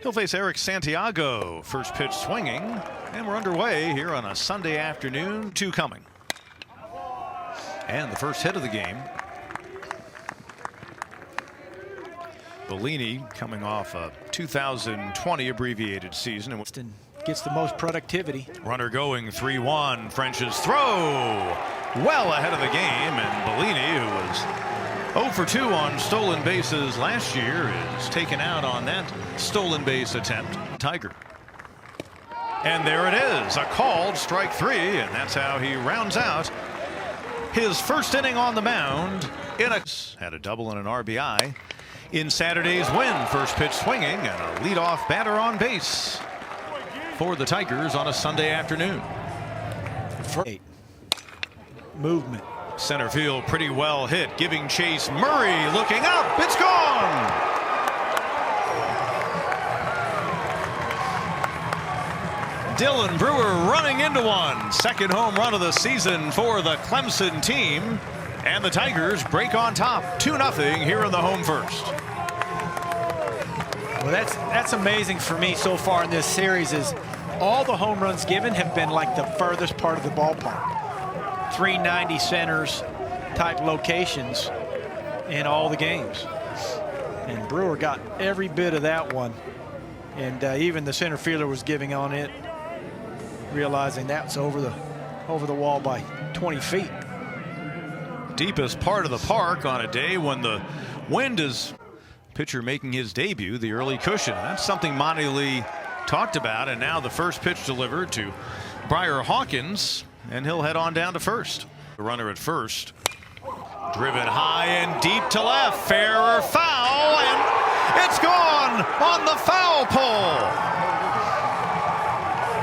He'll face Eric Santiago. First pitch swinging, and we're underway here on a Sunday afternoon. 2 coming. And the first hit of the game. Bellini coming off a 2020 abbreviated season. And gets the most productivity. Runner going 3-1. French's throw well ahead of the game, and Bellini, who was 0 for 2 on stolen bases last year, is taken out on that stolen base attempt. Tiger. And there it is, a called strike 3, and that's how he rounds out his first inning on the mound. Had a double and an RBI in Saturday's win. First pitch swinging and a leadoff batter on base for the Tigers on a Sunday afternoon. Movement. Center field pretty well hit, giving chase. Murray looking up. It's gone. Dylan Brewer running into one. Second home run of the season for the Clemson team. And the Tigers break on top 2-0 here in the home first. Well, that's amazing for me so far in this series. Is all the home runs given have been like the furthest part of the ballpark. 390 centers type locations in all the games. And Brewer got every bit of that one. And even the center fielder was giving on it, realizing that's over the wall by 20 feet. Deepest part of the park on a day when the wind is. Pitcher making his debut, the early cushion. That's something Monty Lee talked about, and now the first pitch delivered to Briar Hawkins, and he'll head on down to first. The runner at first, driven high and deep to left, fair or foul, and it's gone on the foul pole.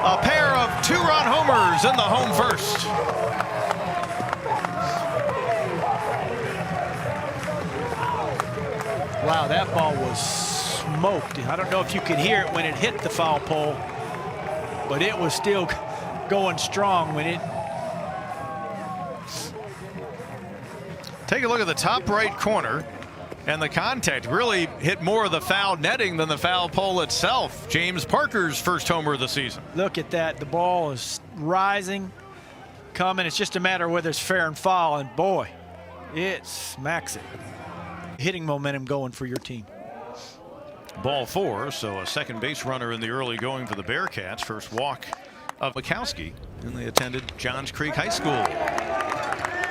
A pair of 2-run homers in the home first. Wow, that ball was smoked. I don't know if you could hear it when it hit the foul pole, but it was still going strong when it. Take a look at the top right corner, and the contact really hit more of the foul netting than the foul pole itself. James Parker's first homer of the season. Look at that. The ball is rising, coming. It's just a matter of whether it's fair and foul, and boy, it smacks it. Hitting momentum going for your team. Ball 4, so a second base runner in the early going for the Bearcats. First walk of Mikowski, and they attended Johns Creek High School.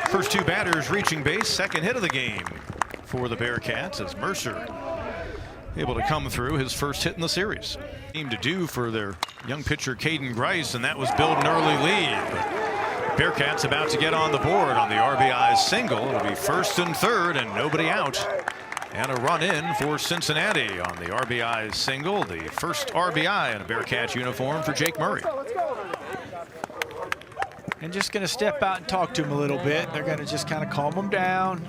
First 2 batters reaching base, second hit of the game for the Bearcats as Mercer able to come through his first hit in the series. Team to do for their young pitcher Caden Grice, and that was build an early lead. Bearcats about to get on the board on the RBI single. It'll be first and third and nobody out. And a run in for Cincinnati on the RBI single. The first RBI in a Bearcats uniform for Jake Murray. And just going to step out and talk to him a little bit. They're going to just kind of calm him down.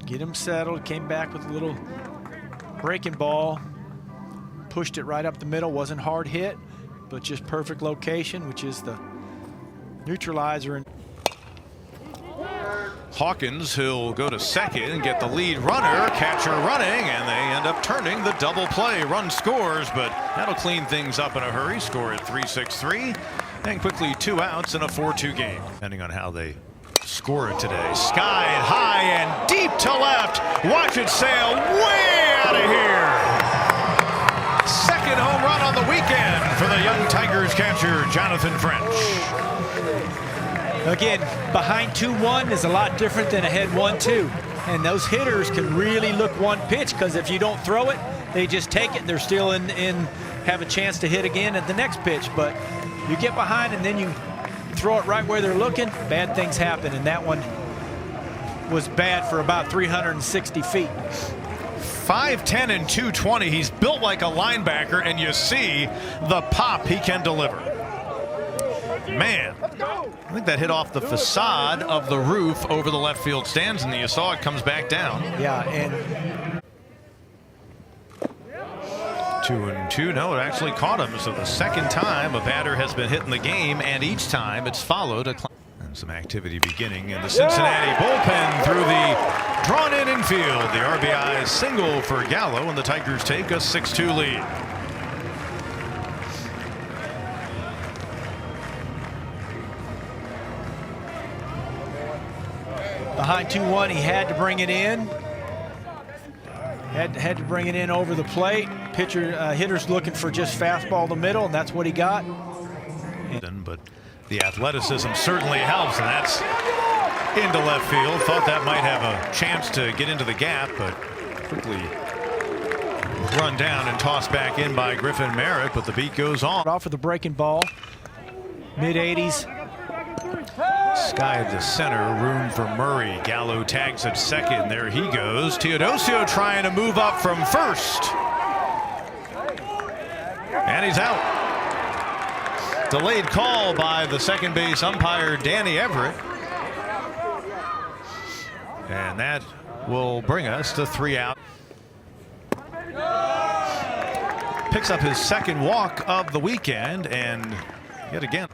Get him settled. Came back with a little breaking ball. Pushed it right up the middle. Wasn't hard hit, but just perfect location, which is the neutralizer. Hawkins, who'll go to second and get the lead runner, catcher running, and they end up turning the double play. Run scores, but that'll clean things up in a hurry. Score at 3-6-3, and quickly 2 outs in a 4-2 game. Depending on how they score it today. Sky high and deep to left. Watch it sail way out of here. Second home run on the weekend for the young Tigers catcher, Jonathan French. Again, behind 2-1 is a lot different than ahead 1-2. And those hitters can really look one pitch, because if you don't throw it, they just take it. They're still in have a chance to hit again at the next pitch. But you get behind and then you throw it right where they're looking, bad things happen. And that one was bad for about 360 feet. 5'10" and 220. He's built like a linebacker, and you see the pop he can deliver. Man, I think that hit off the facade of the roof over the left field stands, and you saw it comes back down. Yeah, and 2-2. No, it actually caught him. So the second time a batter has been hit in the game, and each time it's followed a. And some activity beginning in the Cincinnati bullpen through the drawn in infield. The RBI single for Gallo, and the Tigers take a 6-2 lead. Behind 2-1, he had to bring it in. Had to bring it in over the plate. Hitter's looking for just fastball the middle, and that's what he got. But the athleticism certainly helps, and that's into left field. Thought that might have a chance to get into the gap, but quickly run down and tossed back in by Griffin Merritt, but the beat goes on. Off of the breaking ball, mid-80s. Sky to center, room for Murray. Gallo tags at second. There he goes. Teodosio trying to move up from first. And he's out. Delayed call by the second base umpire, Danny Everett. And that will bring us to 3 out. Picks up his second walk of the weekend, and yet again.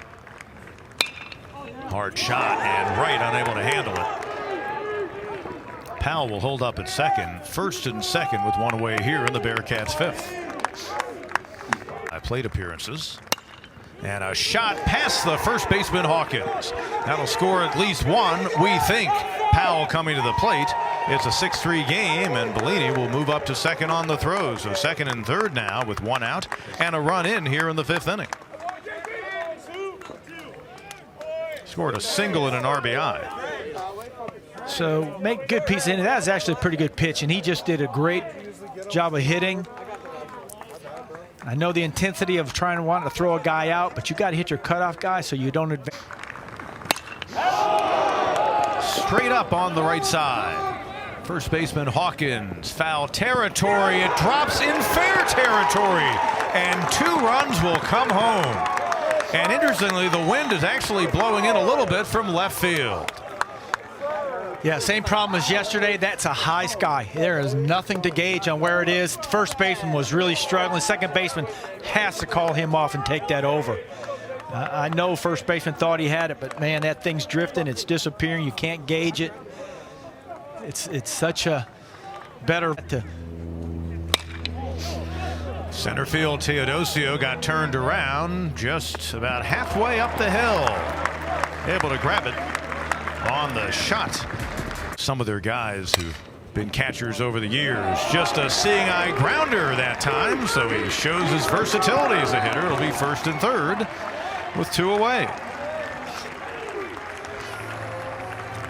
Hard shot and right, unable to handle it. Powell will hold up at second. First and second with one away here in the Bearcats' 5th. Plate appearances. And a shot past the first baseman Hawkins. That'll score at least one, we think. Powell coming to the plate. It's a 6-3 game, and Bellini will move up to second on the throw. So second and third now with 1 out and a run in here in the 5th inning. Scored a single and an RBI. So make good piece in it. That was actually a pretty good pitch, and he just did a great job of hitting. I know the intensity of trying to want to throw a guy out, but you got to hit your cutoff guy so you don't advance. Straight up on the right side. First baseman Hawkins, foul territory. It drops in fair territory, and 2 runs will come home. And interestingly, the wind is actually blowing in a little bit from left field. Yeah, same problem as yesterday. That's a high sky. There is nothing to gauge on where it is. First baseman was really struggling. Second baseman has to call him off and take that over. I know first baseman thought he had it, but man, that thing's drifting. It's disappearing. You can't gauge it. It's such a better to. Center field, Teodosio got turned around just about halfway up the hill. Able to grab it on the shot. Some of their guys who've been catchers over the years. Just a seeing eye grounder that time, so he shows his versatility as a hitter. It'll be first and third with 2 away.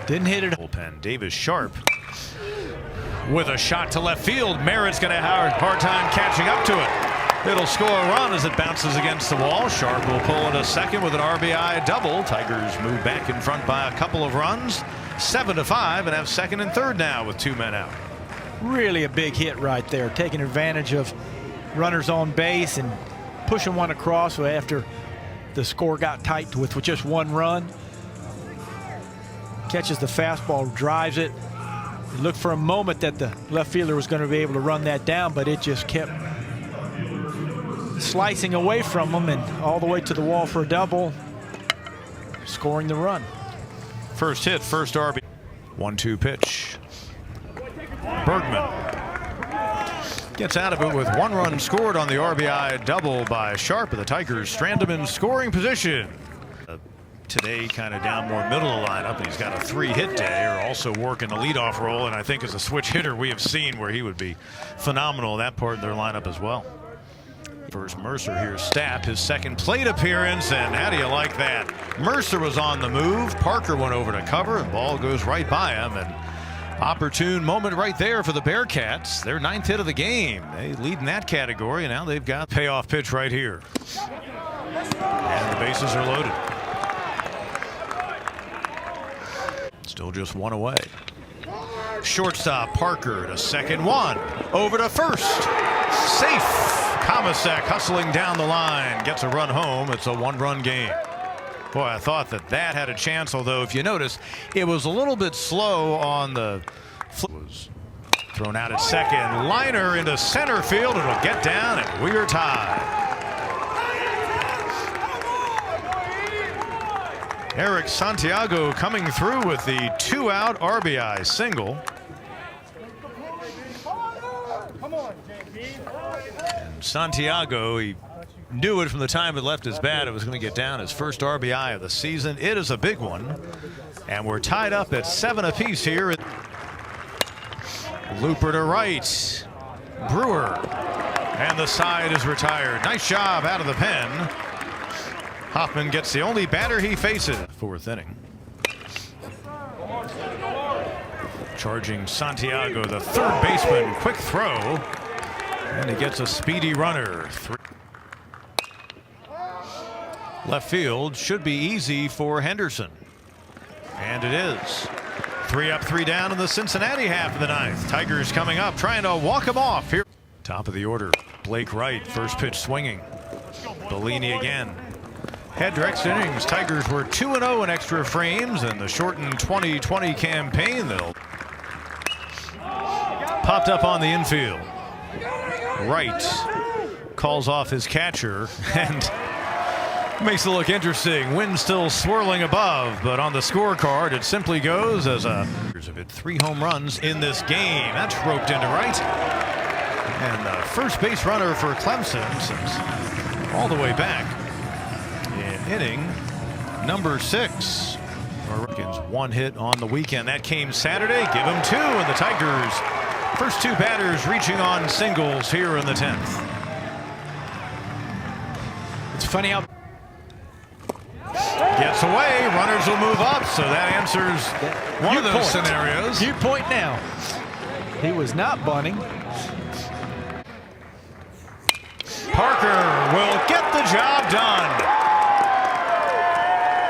Didn't hit it. Bullpen, Davis Sharp with a shot to left field. Merritt's going to have a hard time catching up to it. It'll score a run as it bounces against the wall. Sharp will pull into second with an RBI double. Tigers move back in front by a couple of runs, 7-5, and have second and third now with 2 men out. Really a big hit right there, taking advantage of runners on base and pushing one across after the score got tight with just 1 run. Catches the fastball, drives it. It looked for a moment that the left fielder was going to be able to run that down, but it just kept slicing away from him and all the way to the wall for a double, scoring the run. First hit, first RBI. 1-2 pitch. Bergman gets out of it with 1 run scored on the RBI double by Sharp, and the Tigers strand him in scoring position. Today kind of down more middle of the lineup, and he's got a 3-hit day, or also working the leadoff role, and I think as a switch hitter we have seen where he would be phenomenal in that part of their lineup as well. First Mercer, here's Stapp, his second plate appearance, and how do you like that? Mercer was on the move, Parker went over to cover, and the ball goes right by him, and opportune moment right there for the Bearcats. Their 9th hit of the game. They lead in that category, and now they've got payoff pitch right here. And the bases are loaded. Still just 1 away. Shortstop Parker to second, 1 over to first. Safe. Komisek hustling down the line, gets a run home. It's a 1-run game. Boy, I thought that had a chance, although if you notice, it was a little bit slow on the flip. Was thrown out at second. Liner into center field. It'll get down, and we are tied. Eric Santiago coming through with the 2-out RBI single. And Santiago, he knew it from the time it left his bat. It was going to get down his first RBI of the season. It is a big one. And we're tied up at 7 apiece here. Looper to right. Brewer. And the side is retired. Nice job out of the pen. Hoffman gets the only batter he faces. 4th inning. Charging Santiago, the 3rd baseman. Quick throw. And he gets a speedy runner. Left field should be easy for Henderson. And it is. 3 up, 3 down in the Cincinnati half of the 9th. Tigers coming up, trying to walk him off here. Top of the order. Blake Wright, first pitch swinging. Bellini again. Head to extra innings. Tigers were 2-0 in extra frames in the shortened 2020 campaign. They'll popped up on the infield. Wright calls off his catcher and makes it look interesting. Wind still swirling above, but on the scorecard it simply goes as a hit 3 home runs in this game. That's roped into right. And the first base runner for Clemson since all the way back in inning number 6. Americans 1 hit on the weekend. That came Saturday. Give him 2, and the Tigers first 2 batters reaching on singles here in the 10th. It's funny how gets away, runners will move up, so that answers one of those scenarios. Viewpoint now. He was not bunting. Parker will get the job done.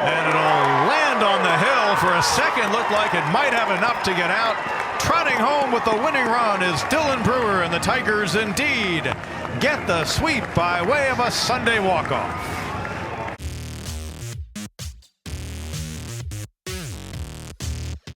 And it'll land on the hill. For a second, looked like it might have enough to get out. Trotting home with the winning run is Dylan Brewer, and the Tigers indeed get the sweep by way of a Sunday walk-off.